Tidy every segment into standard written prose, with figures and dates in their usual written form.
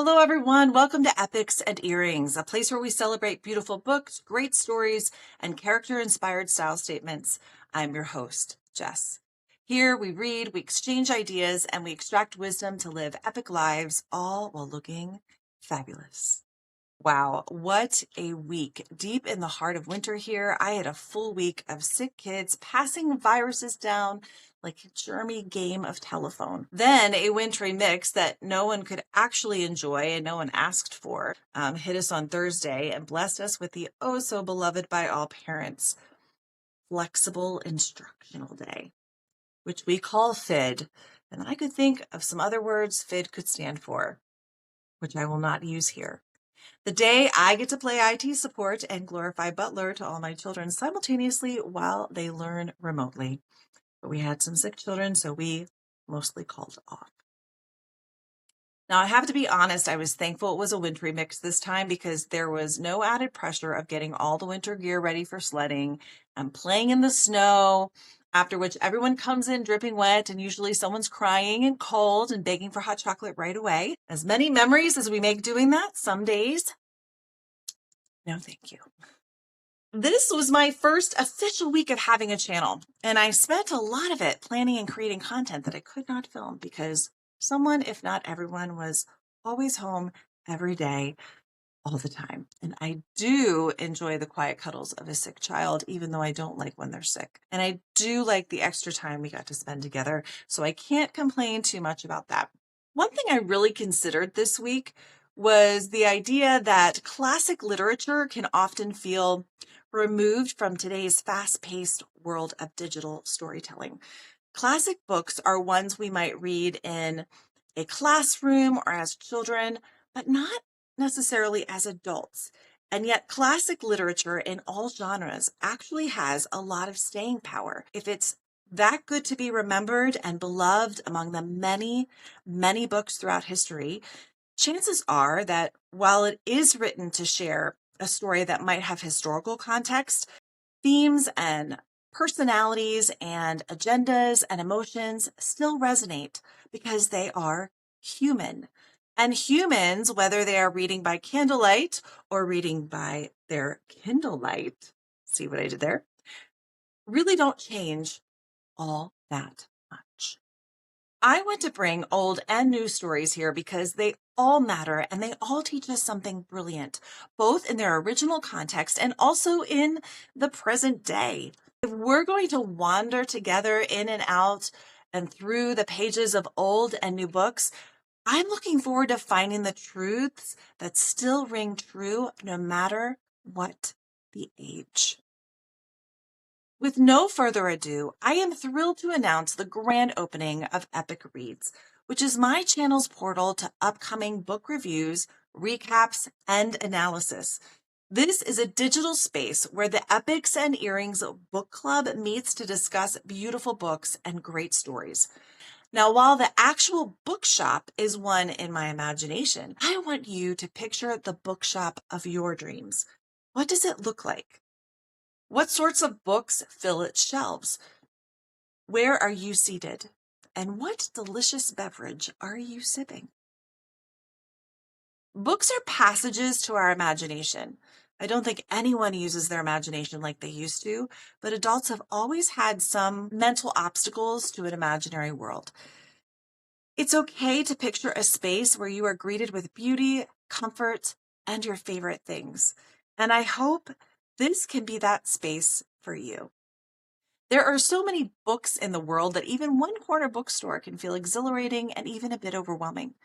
Hello, everyone. Welcome to Epics and Earrings, a place where we celebrate beautiful books, great stories, and character-inspired style statements. I'm your host, Jess. Here we read, we exchange ideas, and we extract wisdom to live epic lives, all while looking fabulous. Wow, what a week. Deep in the heart of winter here, I had a full week of sick kids passing viruses down like a germy game of telephone. Then a wintry mix that no one could actually enjoy and no one asked for hit us on Thursday and blessed us with the oh so beloved by all parents Flexible Instructional Day, which we call FID. And I could think of some other words FID could stand for, which I will not use here. The day I get to play IT support and glorify butler to all my children simultaneously while they learn remotely. But we had some sick children, so we mostly called off. Now, I have to be honest, I was thankful it was a wintry mix this time because there was no added pressure of getting all the winter gear ready for sledding and playing in the snow, after which everyone comes in dripping wet and usually someone's crying and cold and begging for hot chocolate right away. As many memories as we make doing that, some days, no thank you. This was my first official week of having a channel, and I spent a lot of it planning and creating content that I could not film because someone, if not everyone, was always home every day, all the time. And I do enjoy the quiet cuddles of a sick child, even though I don't like when they're sick. And I do like the extra time we got to spend together, so I can't complain too much about that. One thing I really considered this week was the idea that classic literature can often feel removed from today's fast-paced world of digital storytelling. Classic books are ones we might read in a classroom or as children, but not necessarily as adults. And yet classic literature in all genres actually has a lot of staying power. If it's that good to be remembered and beloved among the many, many books throughout history, chances are that while it is written to share a story that might have historical context, themes and personalities and agendas and emotions still resonate because they are human. And humans, whether they are reading by candlelight or reading by their Kindle light, see what I did there, really don't change all that much. I want to bring old and new stories here because they all matter and they all teach us something brilliant, both in their original context and also in the present day. If we're going to wander together in and out and through the pages of old and new books, I'm looking forward to finding the truths that still ring true no matter what the age. With no further ado, I am thrilled to announce the grand opening of Epic Reads, which is my channel's portal to upcoming book reviews, recaps, and analysis. This is a digital space where the Epics and Earrings Book Club meets to discuss beautiful books and great stories. Now, while the actual bookshop is one in my imagination, I want you to picture the bookshop of your dreams. What does it look like? What sorts of books fill its shelves? Where are you seated? And what delicious beverage are you sipping? Books are passages to our imagination. I don't think anyone uses their imagination like they used to, but adults have always had some mental obstacles to an imaginary world. It's okay to picture a space where you are greeted with beauty, comfort, and your favorite things. And I hope this can be that space for you. There are so many books in the world that even one corner bookstore can feel exhilarating and even a bit overwhelming.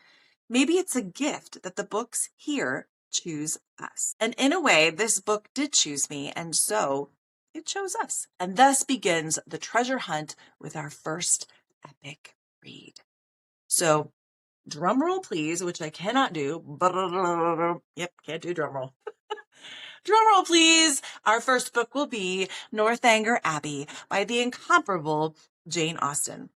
Maybe it's a gift that the books here choose us. And in a way, this book did choose me, and so it chose us. And thus begins the treasure hunt with our first epic read. So, drum roll please, which I cannot do. Yep, can't do drum roll. Drum roll, please. Our first book will be Northanger Abbey by the incomparable Jane Austen.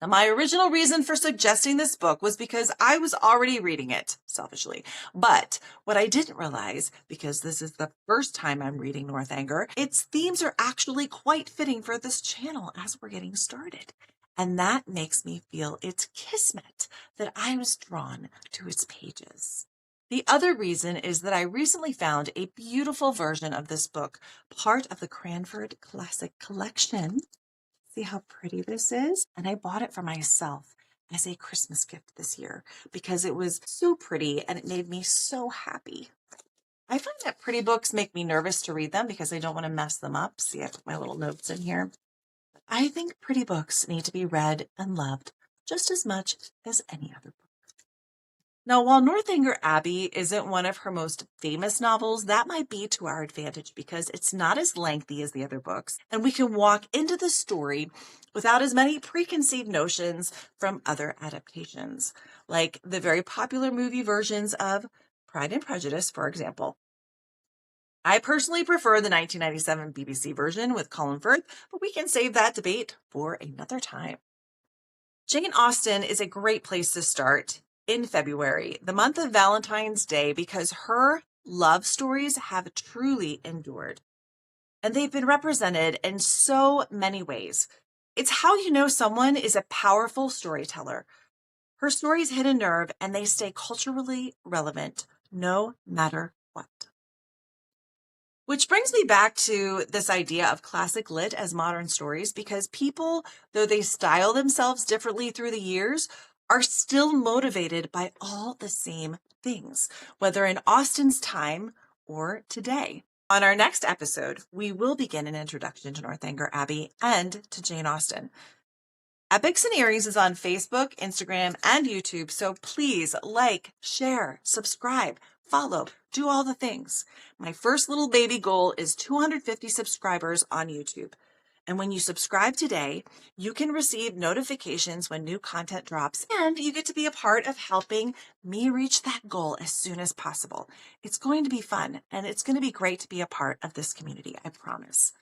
Now, my original reason for suggesting this book was because I was already reading it, selfishly. But what I didn't realize, because this is the first time I'm reading Northanger, its themes are actually quite fitting for this channel as we're getting started. And that makes me feel it's kismet that I was drawn to its pages. The other reason is that I recently found a beautiful version of this book, part of the Cranford Classic Collection. See how pretty this is? And I bought it for myself as a Christmas gift this year because it was so pretty and it made me so happy. I find that pretty books make me nervous to read them because I don't want to mess them up. See, I put my little notes in here. I think pretty books need to be read and loved just as much as any other book. Now, while Northanger Abbey isn't one of her most famous novels, that might be to our advantage because it's not as lengthy as the other books, and we can walk into the story without as many preconceived notions from other adaptations, like the very popular movie versions of Pride and Prejudice, for example. I personally prefer the 1997 BBC version with Colin Firth, but we can save that debate for another time. Jane Austen is a great place to start in February, the month of Valentine's Day, because her love stories have truly endured. And they've been represented in so many ways. It's how you know someone is a powerful storyteller. Her stories hit a nerve and they stay culturally relevant no matter what. Which brings me back to this idea of classic lit as modern stories, because people, though they style themselves differently through the years, are still motivated by all the same things, whether in Austen's time or today. On our next episode, we will begin an introduction to Northanger Abbey and to Jane Austen. Epics and Earrings is on Facebook, Instagram, and YouTube, so please like, share, subscribe, follow, do all the things. My first little baby goal is 250 subscribers on YouTube. And when you subscribe today, you can receive notifications when new content drops, and you get to be a part of helping me reach that goal as soon as possible. It's going to be fun, and it's going to be great to be a part of this community, I promise.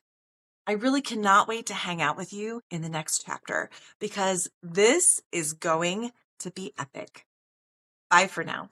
I really cannot wait to hang out with you in the next chapter because this is going to be epic. Bye for now.